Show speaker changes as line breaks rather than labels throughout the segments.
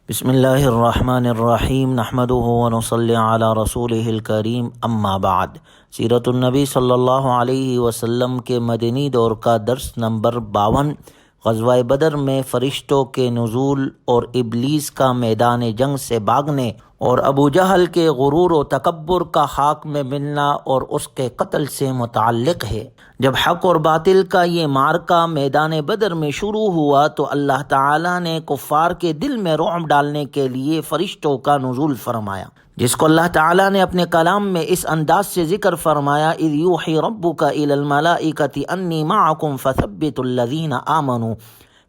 بسم اللہ الرحمن الرحیم نحمده ونصلی علی رسولہ الکریم اما بعد۔ سیرت النبی صلی اللہ علیہ وسلم کے مدنی دور کا درس نمبر 52۔ غزوہ بدر میں فرشتوں کے نزول اور ابلیس کا میدان جنگ سے بھاگنے اور ابو جہل کے غرور و تکبر کا خاک میں ملنا اور اس کے قتل سے متعلق ہے۔ جب حق اور باطل کا یہ معرکہ میدان بدر میں شروع ہوا تو اللہ تعالیٰ نے کفار کے دل میں رعب ڈالنے کے لیے فرشتوں کا نزول فرمایا، جس کو اللہ تعالیٰ نے اپنے کلام میں اس انداز سے ذکر فرمایا: اذ یوحی ربک الی الملائکۃ انی معکم فثبتوا الذین آمنوا۔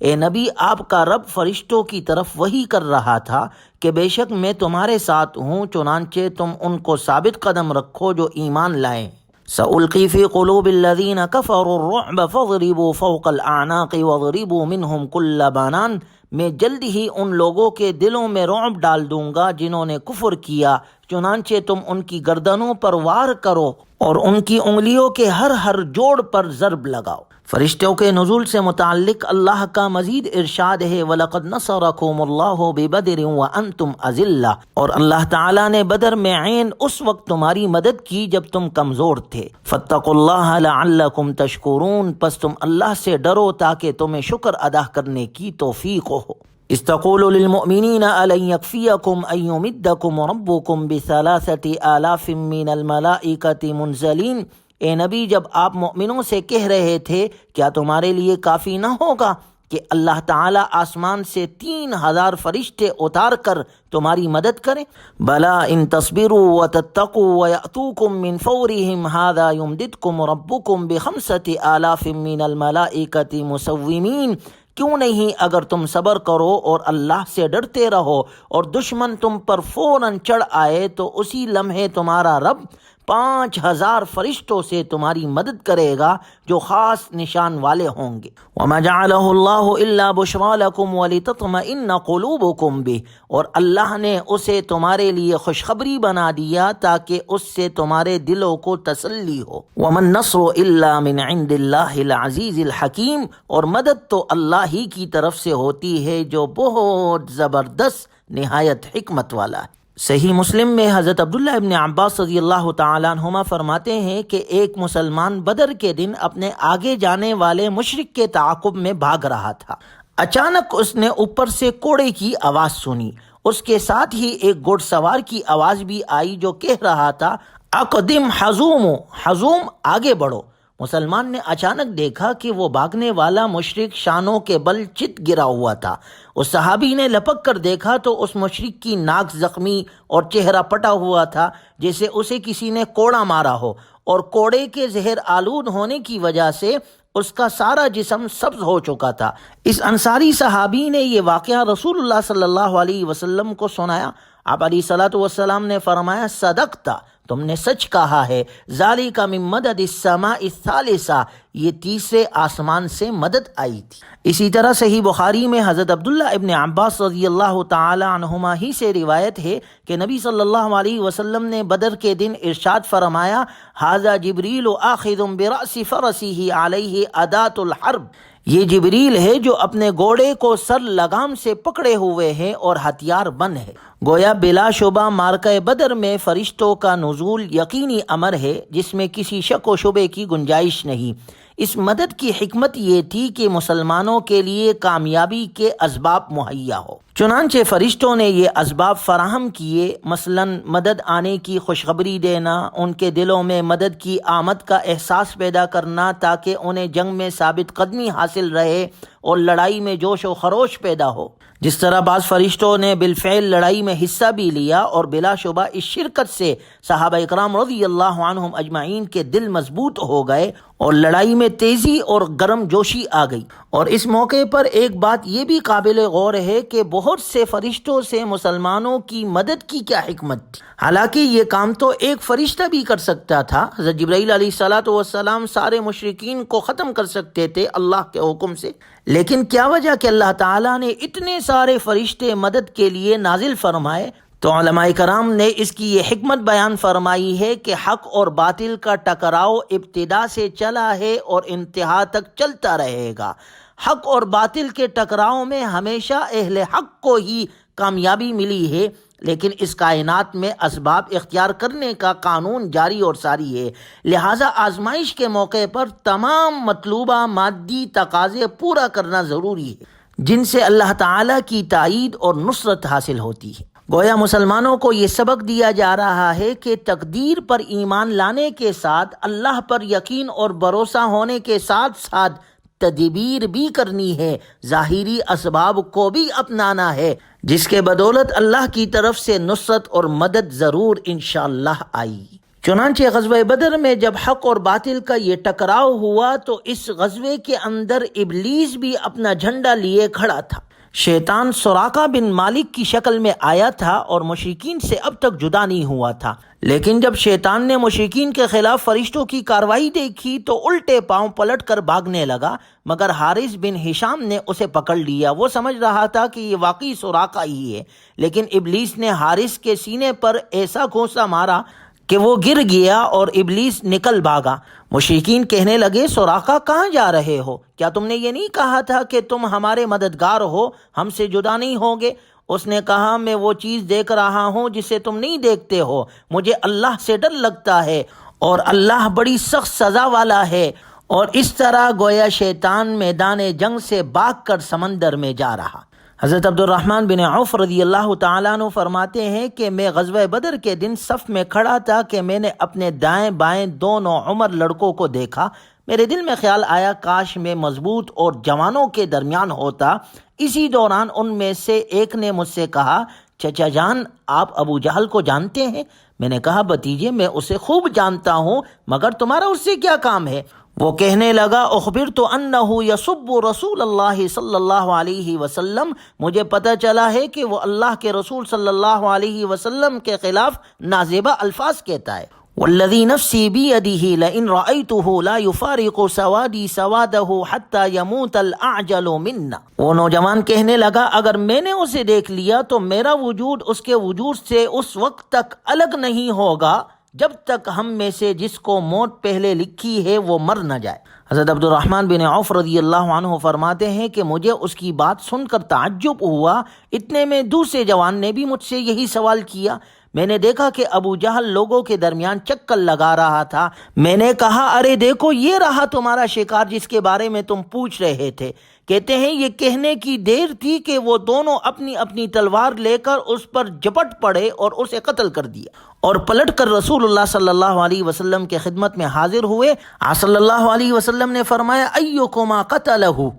اے نبی، آپ کا رب فرشتوں کی طرف وحی کر رہا تھا کہ بے شک میں تمہارے ساتھ ہوں، چنانچہ تم ان کو ثابت قدم رکھو جو ایمان لائیں۔ سألقی فی قلوب الذین کفروا الرعب فاضربوا فوق الاعناق واضربوا منہم کل بنان۔ میں جلد ہی ان لوگوں کے دلوں میں رعب ڈال دوں گا جنہوں نے کفر کیا، چنانچہ تم ان کی گردنوں پر وار کرو اور ان کی انگلیوں کے ہر جوڑ پر ضرب لگاؤ۔ فرشتوں کے نزول سے متعلق اللہ کا مزید ارشاد ہے: وَلَقَدْ نَصَرَكُمُ اللَّهُ بِبَدْرٍ وَأَنْتُمْ أَذِلَّةٌ۔ اور اللہ تعالیٰ نے بدر میں عین اس وقت تمہاری مدد کی جب تم کمزور تھے۔ فَاتَّقُوا اللَّهَ لَعَلَّكُمْ تَشْكُرُونَ۔ پس تم اللہ سے ڈرو تاکہ تمہیں شکر ادا کرنے کی توفیق ہو۔ اِذْ تَقُولُ لِلْمُؤْمِنِينَ أَلَنْ يَكْفِيَكُمْ أَنْ يُمِدَّكُمْ رَبُّكُمْ بِثَلَاثَةِ آلَافٍ مِّنَ الْمَلَائِكَةِ مُنْزَلِينَ۔ اے نبی، جب آپ مؤمنوں سے کہہ رہے تھے کیا تمہارے لیے کافی نہ ہوگا کہ اللہ تعالیٰ آسمان سے 3000 فرشتے اتار کر تمہاری مدد کریں؟ بلا ان تصبروا وتتقوا ويأتوكم من فورهم هذا يمددكم ربكم ب5000 من الملائكة مسومين۔ کیوں نہیں، اگر تم صبر کرو اور اللہ سے ڈرتے رہو اور دشمن تم پر فوراً چڑھ آئے تو اسی لمحے تمہارا رب 5000 فرشتوں سے تمہاری مدد کرے گا جو خاص نشان والے ہوں گے۔ وَمَا جَعَلَهُ اللَّهُ إِلَّا بُشْرَىٰ لَكُمْ وَلِتَطْمَئِنَّ قُلُوبُكُمْ بِهِ۔ اور اللہ نے اسے تمہارے لیے خوشخبری بنا دیا تاکہ اس سے تمہارے دلوں کو تسلی ہو۔ وَمَا النَّصْرُ إِلَّا مِنْ عِنْدِ اللَّهِ الْعَزِيزِ الْحَكِيمِ۔ اور مدد تو اللہ ہی کی طرف سے ہوتی ہے جو بہت زبردست نہایت حکمت والا ہے۔ صحیح مسلم میں حضرت عبداللہ ابن عباس رضی اللہ تعالیٰ عنہما فرماتے ہیں کہ ایک مسلمان بدر کے دن اپنے آگے جانے والے مشرک کے تعاقب میں بھاگ رہا تھا۔ اچانک اس نے اوپر سے کوڑے کی آواز سنی۔ اس کے ساتھ ہی ایک گھڑ سوار کی آواز بھی آئی جو کہہ رہا تھا: اقدم حزوم، حزوم آگے بڑھو۔ مسلمان نے اچانک دیکھا کہ وہ بھاگنے والا مشرک شانوں کے بل چت گرا ہوا تھا۔ اس صحابی نے لپک کر دیکھا تو اس مشرک کی ناک زخمی اور چہرہ پٹا ہوا تھا جیسے اسے کسی نے کوڑا مارا ہو، اور کوڑے کے زہر آلود ہونے کی وجہ سے اس کا سارا جسم سبز ہو چکا تھا۔ اس انصاری صحابی نے یہ واقعہ رسول اللہ صلی اللہ علیہ وسلم کو سنایا۔ آپ علیہ الصلوۃ والسلام نے فرمایا: صدقتا، تم نے سچ کہا ہے، ذالک من مدد السماء الثالثہ، یہ تیسرے آسمان سے مدد آئی تھی۔ اسی طرح صحیح بخاری میں حضرت عبداللہ ابن عباس رضی اللہ تعالی عنہما ہی سے روایت ہے کہ نبی صلی اللہ علیہ وسلم نے بدر کے دن ارشاد فرمایا: ھذا جبریل آخذ برأس فرسہ علیہ اداۃ الحرب۔ یہ جبریل ہے جو اپنے گھوڑے کو سر لگام سے پکڑے ہوئے ہے اور ہتھیار بند ہے۔ گویا بلا شبہ معرکہ بدر میں فرشتوں کا نزول یقینی امر ہے جس میں کسی شک و شبے کی گنجائش نہیں۔ اس مدد کی حکمت یہ تھی کہ مسلمانوں کے لیے کامیابی کے اسباب مہیا ہو، چنانچہ فرشتوں نے یہ اسباب فراہم کیے، مثلاً مدد آنے کی خوشخبری دینا، ان کے دلوں میں مدد کی آمد کا احساس پیدا کرنا تاکہ انہیں جنگ میں ثابت قدمی حاصل رہے اور لڑائی میں جوش و خروش پیدا ہو۔ جس طرح بعض فرشتوں نے بالفعل لڑائی میں حصہ بھی لیا، اور بلا شبہ اس شرکت سے صحابہ اکرام رضی اللہ عنہم اجمعین کے دل مضبوط ہو گئے اور لڑائی میں تیزی اور گرم جوشی آ گئی۔ اور اس موقع پر ایک بات یہ بھی قابل غور ہے کہ بہت سے فرشتوں سے مسلمانوں کی مدد کی کیا حکمت تھی۔ حالانکہ یہ کام تو ایک فرشتہ بھی کر سکتا تھا۔ حضرت جبرائیل علیہ الصلوۃ والسلام سارے مشرکین کو ختم کر سکتے تھے اللہ کے حکم سے، لیکن کیا وجہ کہ اللہ تعالیٰ نے اتنے سارے فرشتے مدد کے لیے نازل فرمائے؟ تو علماء کرام نے اس کی یہ حکمت بیان فرمائی ہے کہ حق اور باطل کا ٹکراؤ ابتدا سے چلا ہے اور انتہا تک چلتا رہے گا۔ حق اور باطل کے ٹکراؤ میں ہمیشہ اہل حق کو ہی کامیابی ملی ہے، لیکن اس کائنات میں اسباب اختیار کرنے کا قانون جاری اور ساری ہے، لہٰذا آزمائش کے موقع پر تمام مطلوبہ مادی تقاضے پورا کرنا ضروری ہے، جن سے اللہ تعالیٰ کی تائید اور نصرت حاصل ہوتی ہے۔ گویا مسلمانوں کو یہ سبق دیا جا رہا ہے کہ تقدیر پر ایمان لانے کے ساتھ اللہ پر یقین اور بھروسہ ہونے کے ساتھ ساتھ تدبیر بھی کرنی ہے، ظاہری اسباب کو بھی اپنانا ہے، جس کے بدولت اللہ کی طرف سے نصرت اور مدد ضرور انشاءاللہ آئی۔ چنانچہ غزوہ بدر میں جب حق اور باطل کا یہ ٹکراؤ ہوا تو اس غزوے کے اندر ابلیس بھی اپنا جھنڈا لیے کھڑا تھا۔ شیطان سراقہ بن مالک کی شکل میں آیا تھا اور مشرکین سے اب تک جدا نہیں ہوا تھا، لیکن جب شیطان نے مشرکین کے خلاف فرشتوں کی کارروائی دیکھی تو الٹے پاؤں پلٹ کر بھاگنے لگا، مگر حارث بن ہشام نے اسے پکڑ لیا۔ وہ سمجھ رہا تھا کہ یہ واقعی سراقہ ہی ہے، لیکن ابلیس نے حارث کے سینے پر ایسا گھونسا مارا کہ وہ گر گیا اور ابلیس نکل بھاگا۔ مشرکین کہنے لگے، سراقہ کہاں جا رہے ہو؟ کیا تم نے یہ نہیں کہا تھا کہ تم ہمارے مددگار ہو، ہم سے جدا نہیں ہوگے؟ اس نے کہا، میں وہ چیز دیکھ رہا ہوں جسے تم نہیں دیکھتے ہو، مجھے اللہ سے ڈر لگتا ہے اور اللہ بڑی سخت سزا والا ہے۔ اور اس طرح گویا شیطان میدان جنگ سے بھاگ کر سمندر میں جا رہا۔ حضرت عبد الرحمن بن عوف رضی اللہ تعالیٰ عنہ فرماتے ہیں کہ میں غزوہ بدر کے دن صف میں کھڑا تھا کہ میں نے اپنے دائیں بائیں دو نوعمر لڑکوں کو دیکھا۔ میرے دل میں خیال آیا کاش میں مضبوط اور جوانوں کے درمیان ہوتا۔ اسی دوران ان میں سے ایک نے مجھ سے کہا، چچا جان، آپ ابو جہل کو جانتے ہیں؟ میں نے کہا، بھتیجے میں اسے خوب جانتا ہوں، مگر تمہارا اس سے کیا کام ہے؟ وہ کہنے لگا، اخبرت انہ یسب رسول اللہ صلی اللہ علیہ وسلم، مجھے پتہ چلا ہے کہ وہ اللہ کے رسول صلی اللہ علیہ وسلم کے خلاف نازیبہ الفاظ کہتا ہے۔ والذی نفسی بیدہ لئن رأیتہ لا یفارق سوادی سوادہ حتی یموت الاعجل منا۔ وہ نوجوان کہنے لگا، اگر میں نے اسے دیکھ لیا تو میرا وجود اس کے وجود سے اس وقت تک الگ نہیں ہوگا جب تک ہم میں سے جس کو موت پہلے لکھی ہے وہ مر نہ جائے۔ حضرت عبد الرحمن بن عوف رضی اللہ عنہ فرماتے ہیں کہ مجھے اس کی بات سن کر تعجب ہوا، اتنے میں دوسرے جوان نے بھی مجھ سے یہی سوال کیا۔ میں نے دیکھا کہ ابو جہل لوگوں کے درمیان چکر لگا رہا تھا۔ میں نے کہا، ارے دیکھو، یہ رہا تمہارا شکار جس کے بارے میں تم پوچھ رہے تھے۔ کہتے ہیں یہ کہنے کی دیر تھی کہ وہ دونوں اپنی اپنی تلوار لے کر اس پر جپٹ پڑے اور اسے قتل کر دیا، اور پلٹ کر رسول اللہ صلی اللہ علیہ وسلم کے خدمت میں حاضر ہوئے۔ آپ صلی اللہ علیہ وسلم نے فرمایا، ایکما قتلہ،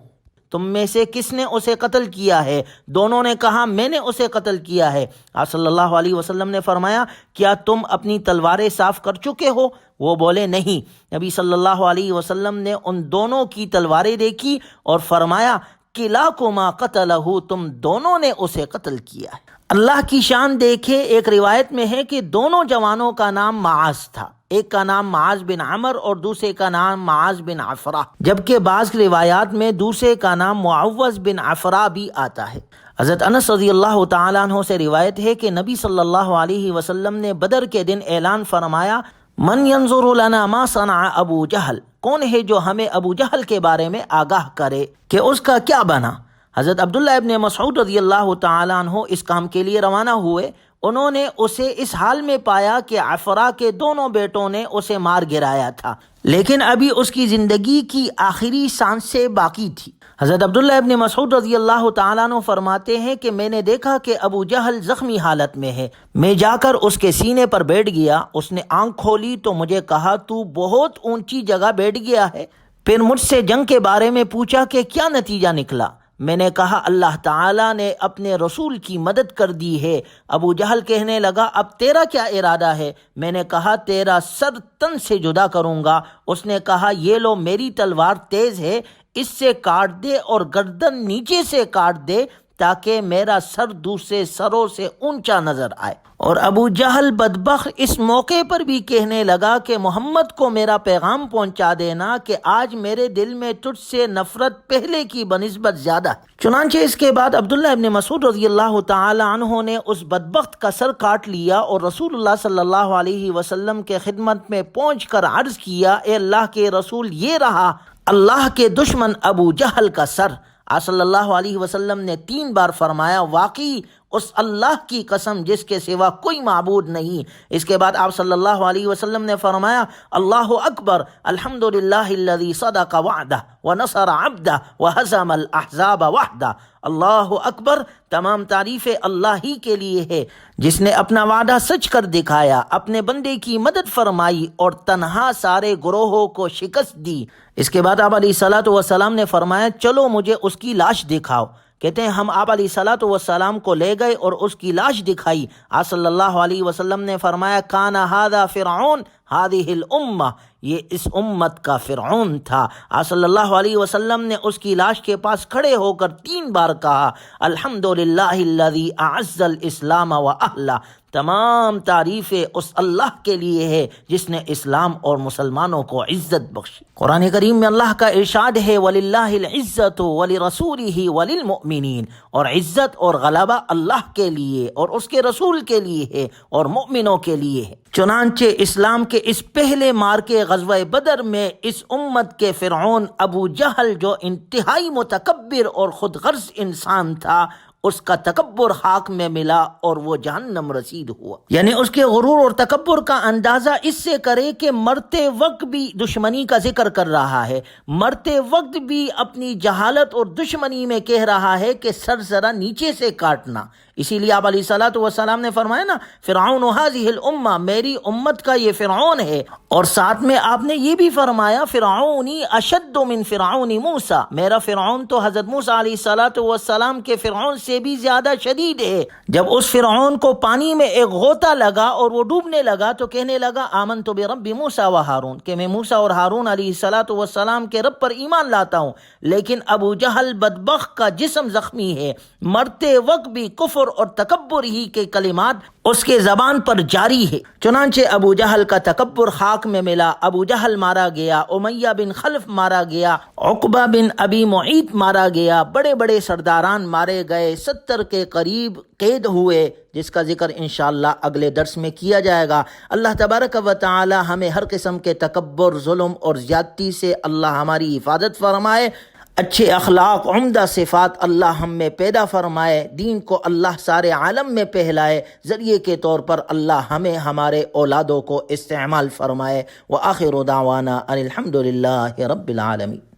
تم میں سے کس نے اسے قتل کیا ہے؟ دونوں نے کہا، میں نے اسے قتل کیا ہے۔ آپ صلی اللہ علیہ وسلم نے فرمایا، کیا تم اپنی تلواریں صاف کر چکے ہو؟ وہ بولے، نہیں۔ نبی صلی اللہ علیہ وسلم نے ان دونوں کی تلواریں دیکھی اور فرمایا، کلاکما قتلہ، تم دونوں نے اسے قتل کیا ہے۔ اللہ کی شان دیکھے، ایک روایت میں ہے کہ دونوں جوانوں کا نام معاذ تھا، ایک کا نام معاذ بن عمر اور دوسرے کا نام معاذ بن عفرہ، جبکہ بعض روایات میں دوسرے کا نام معوذ بن عفرہ بھی آتا ہے۔ حضرت انس رضی اللہ تعالیٰ عنہ سے روایت ہے کہ نبی صلی اللہ علیہ وسلم نے بدر کے دن اعلان فرمایا، من ینظر لنا ما صنع ابو جہل، کون ہے جو ہمیں ابو جہل کے بارے میں آگاہ کرے کہ اس کا کیا بنا؟ حضرت عبداللہ ابن مسعود رضی اللہ تعالیٰ عنہ اس کام کے لیے روانہ ہوئے۔ انہوں نے اسے اس حال میں پایا کہ عفرہ کے دونوں بیٹوں نے اسے مار گرایا تھا، لیکن ابھی اس کی زندگی کی آخری سانسیں باقی تھی۔ حضرت عبداللہ ابن مسعود رضی اللہ تعالیٰ عنہ فرماتے ہیں کہ میں نے دیکھا کہ ابو جہل زخمی حالت میں ہے۔ میں جا کر اس کے سینے پر بیٹھ گیا۔ اس نے آنکھ کھولی تو مجھے کہا، تو بہت اونچی جگہ بیٹھ گیا ہے۔ پھر مجھ سے جنگ کے بارے میں پوچھا کہ کیا نتیجہ نکلا۔ میں نے کہا، اللہ تعالیٰ نے اپنے رسول کی مدد کر دی ہے۔ ابو جہل کہنے لگا، اب تیرا کیا ارادہ ہے؟ میں نے کہا، تیرا سر تن سے جدا کروں گا۔ اس نے کہا، یہ لو، میری تلوار تیز ہے، اس سے کاٹ دے اور گردن نیچے سے کاٹ دے تاکہ میرا سر دوسرے سروں سے اونچا نظر آئے۔ اور ابو جہل بدبخت اس موقع پر بھی کہنے لگا کہ محمد کو میرا پیغام پہنچا دینا کہ آج میرے دل میں تجھ سے نفرت پہلے کی بنسبت زیادہ ہے۔ چنانچہ اس کے بعد عبداللہ ابن مسعود رضی اللہ تعالی عنہ نے اس بدبخت کا سر کاٹ لیا اور رسول اللہ صلی اللہ علیہ وسلم کے خدمت میں پہنچ کر عرض کیا، اے اللہ کے رسول، یہ رہا اللہ کے دشمن ابو جہل کا سر۔ آپ صلی اللہ علیہ وسلم نے 3 بار فرمایا، واقعی اس اللہ کی قسم جس کے سوا کوئی معبود نہیں۔ اس کے بعد آپ صلی اللہ علیہ وسلم نے فرمایا اللہ اکبر الحمدللہ الذی صدق وعدہ ونصر عبدہ وہزم الاحزاب وحدہ۔ اللہ اکبر، تمام تعریفیں اللہ ہی کے لیے ہے جس نے اپنا وعدہ سچ کر دکھایا، اپنے بندے کی مدد فرمائی اور تنہا سارے گروہوں کو شکست دی۔ اس کے بعد آپ علیہ الصلوۃ والسلام نے فرمایا چلو مجھے اس کی لاش دکھاؤ۔ کہتے ہیں ہم آپ علیہ الصلوۃ والسلام کو لے گئے اور اس کی لاش دکھائی۔ آپ صلی اللہ علیہ وسلم نے فرمایا کان ھذا فرعون ہذہ الامہ، یہ اس امت کا فرعون تھا۔ آپ صلی اللہ علیہ وسلم نے اس کی لاش کے پاس کھڑے ہو کر 3 بار کہا الحمدللہ الذی اعز الاسلام واہلہ، تمام تعریفیں اس اللہ کے لیے ہے جس نے اسلام اور مسلمانوں کو عزت بخشی۔ قرآن کریم میں اللہ کا ارشاد ہے وَلِلَّهِ الْعِزَّةُ وَلِرَسُولِهِ وَلِلْمُؤْمِنِينَ، اور عزت اور غلبہ اللہ کے لیے اور اس کے رسول کے لیے ہے اور مؤمنوں کے لیے ہے۔ چنانچہ اسلام کے اس پہلے مارکے غزوہ بدر میں اس امت کے فرعون ابو جہل جو انتہائی متکبر اور خود غرض انسان تھا، اس کا تکبر خاک میں ملا اور وہ جہنم رسید ہوا۔ یعنی اس کے غرور اور تکبر کا اندازہ اس سے کرے کہ مرتے وقت بھی دشمنی کا ذکر کر رہا ہے، مرتے وقت بھی اپنی جہالت اور دشمنی میں کہہ رہا ہے کہ سر ذرا نیچے سے کاٹنا۔ اسی لیے آپ علیہ الصلوۃ والسلام نے فرمایا نا فرعون ھذہ الامہ، میری امت کا یہ فرعون ہے، اور ساتھ میں آپ نے یہ بھی فرمایا فرعونی اشد من فرعون موسیٰ، میرا فرعون تو حضرت موسیٰ علیہ الصلوۃ والسلام کے فرعون سے بھی زیادہ شدید ہے۔ جب اس فرعون کو پانی میں ایک غوطہ لگا اور وہ ڈوبنے لگا تو کہنے لگا آمنت برب موسیٰ و ہارون، کہ میں موسیٰ اور ہارون علیہ الصلوۃ والسلام کے رب پر ایمان لاتا ہوں۔ لیکن ابو جہل بدبخت کا جسم زخمی ہے، مرتے وقت بھی کفر اور تکبر ہی کے کلمات اس کے زبان پر جاری ہے۔ چنانچہ ابو جہل کا تکبر خاک میں ملا، ابو جہل مارا گیا، امیہ بن خلف مارا گیا، عقبہ بن ابی معیط مارا گیا، بڑے بڑے سرداران مارے گئے، 70 کے قریب قید ہوئے، جس کا ذکر انشاءاللہ اگلے درس میں کیا جائے گا۔ اللہ تبارک و تعالی ہمیں ہر قسم کے تکبر، ظلم اور زیادتی سے اللہ ہماری حفاظت فرمائے، اچھے اخلاق، عمدہ صفات اللہ ہم میں پیدا فرمائے، دین کو اللہ سارے عالم میں پھیلائے، ذریعے کے طور پر اللہ ہمیں ہمارے اولادوں کو استعمال فرمائے۔ وآخر دعوانا ان الحمد للہ رب العالمین۔